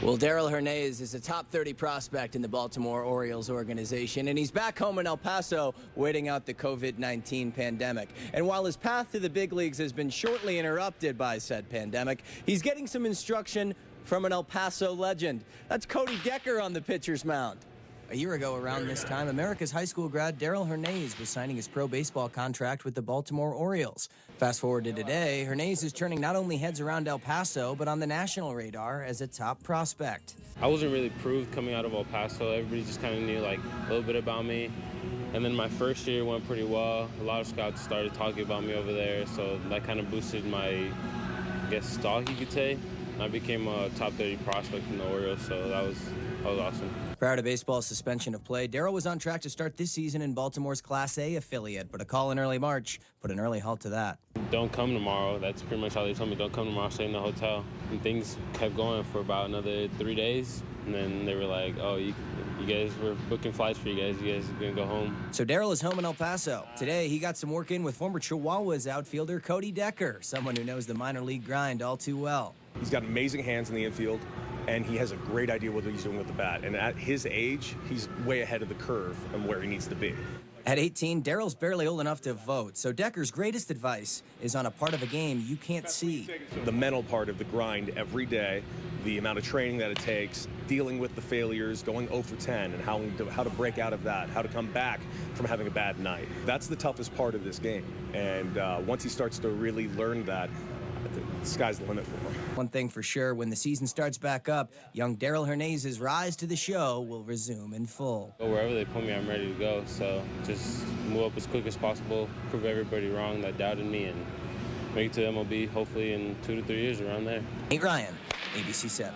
Well, Darrell Hernaiz is a top 30 prospect in the Baltimore Orioles organization, and he's back home in El Paso waiting out the COVID-19 pandemic. And while his path to the big leagues has been shortly interrupted by said pandemic, he's getting some instruction from an El Paso legend. That's Cody Decker on the pitcher's mound. A year ago around this time, America's high school grad Darrell Hernaiz was signing his pro baseball contract with the Baltimore Orioles. Fast forward to today, Hernaiz is turning not only heads around El Paso, but on the national radar as a top prospect. I wasn't really proved coming out of El Paso. Everybody just kind of knew like a little bit about me. And then my first year went pretty well. A lot of scouts started talking about me over there, so that kind of boosted my, I guess, stock, you could say. I became a top 30 prospect in the Orioles, so that was awesome. Prior to baseball's suspension of play, Darrell was on track to start this season in Baltimore's Class A affiliate, but a call in early March put an early halt to that. Don't come tomorrow. That's pretty much how they told me. Don't come tomorrow, stay in the hotel. And things kept going for about another 3 days, and then they were like, oh, you guys, we're booking flights for you guys. You guys are going to go home. So Darrell is home in El Paso. Today, he got some work in with former Chihuahuas outfielder Cody Decker, someone who knows the minor league grind all too well. He's got amazing hands in the infield, and he has a great idea what he's doing with the bat. And at his age, he's way ahead of the curve and where he needs to be. At 18, Darrell's barely old enough to vote, so Decker's greatest advice is on a part of a game you can't see. The mental part of the grind every day, the amount of training that it takes, dealing with the failures, going 0 for 10, and how to break out of that, how to come back from having a bad night. That's the toughest part of this game. And once he starts to really learn that, the sky's the limit for him. One thing for sure, when the season starts back up, young Darrell Hernaiz's rise to the show will resume in full. Wherever they put me, I'm ready to go. So just move up as quick as possible, prove everybody wrong that doubted me, and make it to MLB hopefully in 2 to 3 years around there. Nate Ryan, ABC 7.